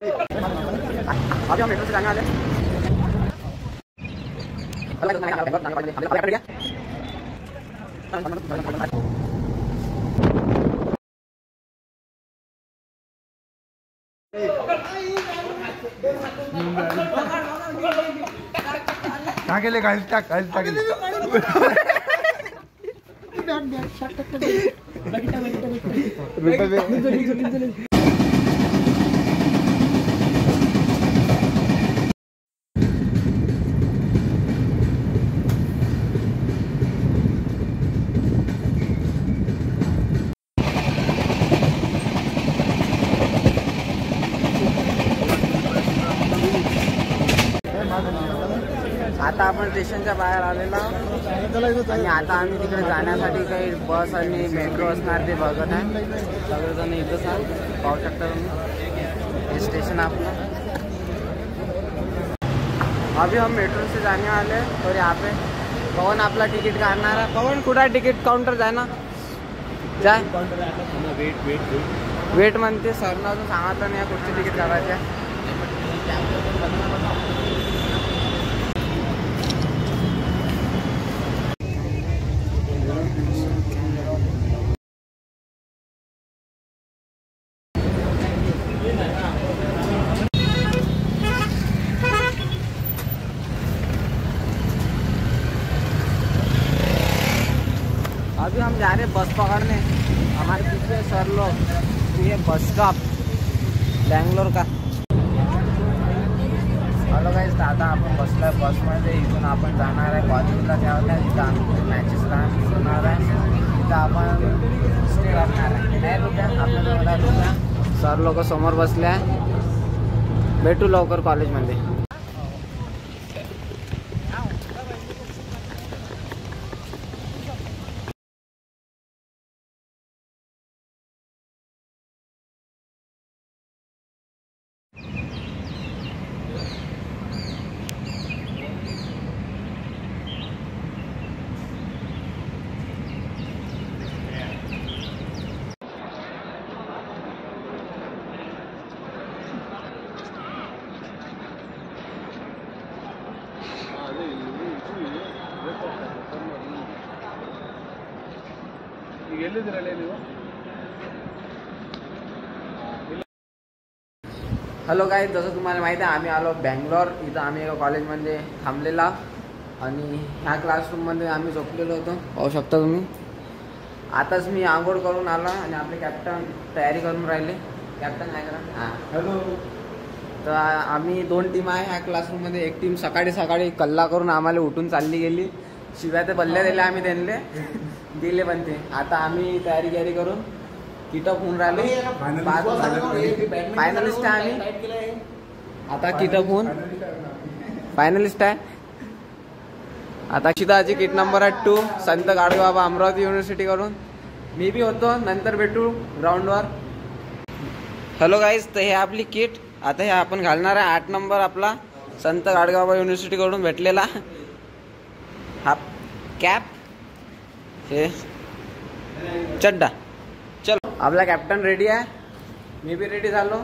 अभी हम मेट्रो से जाने वाले हैं। टाकेले टाकेले आता आपण स्टेशनच्या बाहेर आलेलो आणि आता आम्ही तिकडे जाण्यासाठी काही बस आणि मेट्रो असणार ते बघत आहे। सगळेजण इथंच पाहू शकता तुम्ही, हे स्टेशन आपलं। अभी हम मेट्रो से जाने वाले और यहाँ पे पवन आपला तिकीट काढणार आहे। पवन कुठे तिकीट काउंटर जाय ना, जाय वेट म्हणते सर ना, अजून सांगितलं नाही कुठचे तिकीट काढायचे आहे। अभी हम जा रहे बस पकड़ने, हमारे पीछे सर लोग। ये बस स्टॉप बेंगलोर का। हॅलो गाइस, आता आपण बसलोय बसमध्ये। इथून आपण जाणार आहे कॉलेजला, त्यावेळेला तिथं आम्ही मॅचेस होणार आहे, तिथं आपण स्टे करणार आहे। आपल्याला सर लोक समोर बसले आहे। भेटू लवकर कॉलेजमध्ये। हॅलो गाईज, जसं तुम्हाला माहिती आहे आम्ही आलो बेंगलोर। इथं आम्ही एका कॉलेजमध्ये थांबलेला आणि ह्या क्लासरूममध्ये आम्ही झोपलेलो होतो, पाहू शकता तुम्ही। आताच मी आंघोळ करून आला आणि आपले कॅप्टन तयारी करून राहिले। कॅप्टन काय करा? हां हॅलो। तर आम्ही 2 टीम आहे ह्या क्लासरूममध्ये। एक टीम सकाळी सकाळी कल्ला करून आम्हाला उठून चालली गेली, शिव्या ते बल्ल्या दिल्या आम्ही त्यांना दिले, पण ते आता आम्ही तयारी करून किटअप होऊन राहिले। फायनलिस्ट आहे आम्ही आता, किटअप होऊन फायनलिस्ट आहे आता। शिदाची किट नंबर आहे 2 संत गाडगेबाबा अमरावती युनिव्हर्सिटी करून। मी बी होतो, नंतर भेटू ग्राउंडवर। हॅलो गाईज, तर हे आपली किट आता हे आपण घालणार आहे 8 नंबर आपला संत गाडगेबाबा युनिव्हर्सिटी कडून भेटलेला हा कॅप, हे चड्डा। चलो, आपला कॅप्टन रेडी आहे, मी बी रेडी झालो।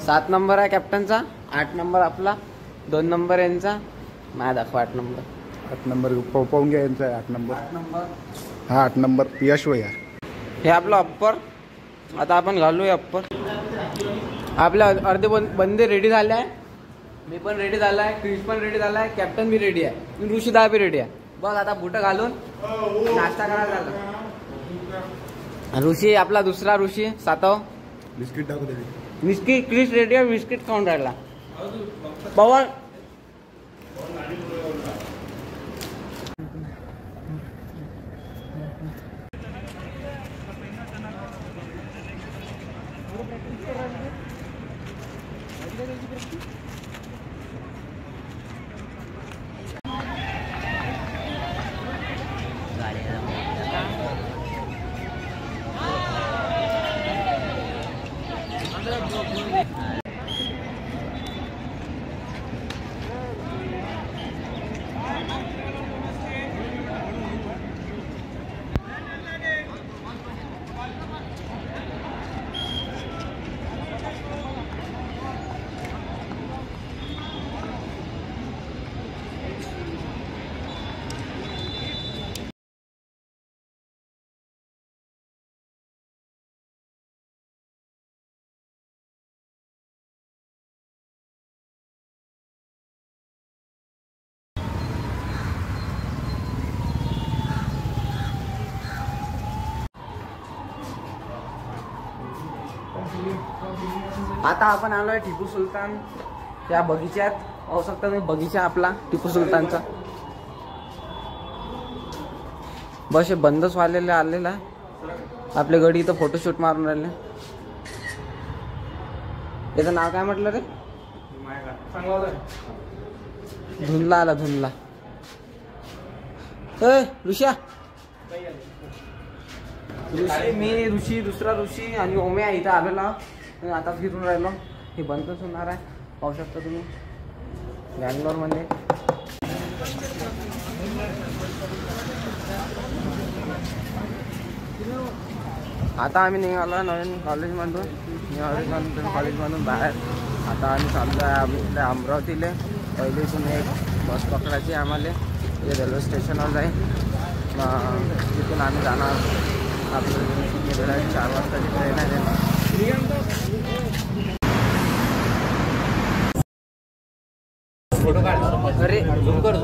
7 नंबर आहे कॅप्टनचा, 8 नंबर आपला, 2 नंबर यांचा, माझा दाखवा 8 नंबर। 8 नंबर पाहून घ्या यांचा 8 नंबर। हा 8 नंबर यश वया। हे आपलं अप्पर, आता आपण घालूया अप्पर। आपल्या अर्धे बंदे रेडी झाले आहे, मी पण रेडी झाला आहे, क्रिश पण रेडी झाला आहे, कॅप्टन भी रेडी आहे, ऋषीदा भी रेडी आहे। बस आता बुटं घालून नाश्ता करायला झाला। ऋषी आपला दुसरा ऋषी सातव बिस्किट टाकू दे। बिस्किट क्रिश रेडी आहे, बिस्किट खाऊन राहिला। पवन आता आपण आलोय टिपू सुलतान या बगीच्यात. पाहू शकता तुम्ही बगीचा आपला टिपू सुलतानचा. बस हे बंदच व्हायला आलेला. आपले गडी इथं फोटोशूट मारून राहिले. याचं नाव काय म्हटलं रे? धुंदला आला धुंदला. ऋषा ऋषी, मी ऋषी, दुसरा ऋषी आणि ओम्या इथं आलेला. आता फिरून राहिलो. हे बंदच होणार आहे. पाहू शकता तुम्ही बँगलोर मध्ये. आता आम्ही निघालो नवीन कॉलेजमधून बाहेर. आता आम्ही चाललो आहे आम्ही अमरावतीला. पहिले इथून एक बस पकडायची आम्हाला. ते रेल्वे स्टेशनवर जाईल. तिथून आम्ही जाणार आपलं 4 वाजताची ट्रेन आहे. फोटो काढ. अरे झूम कर.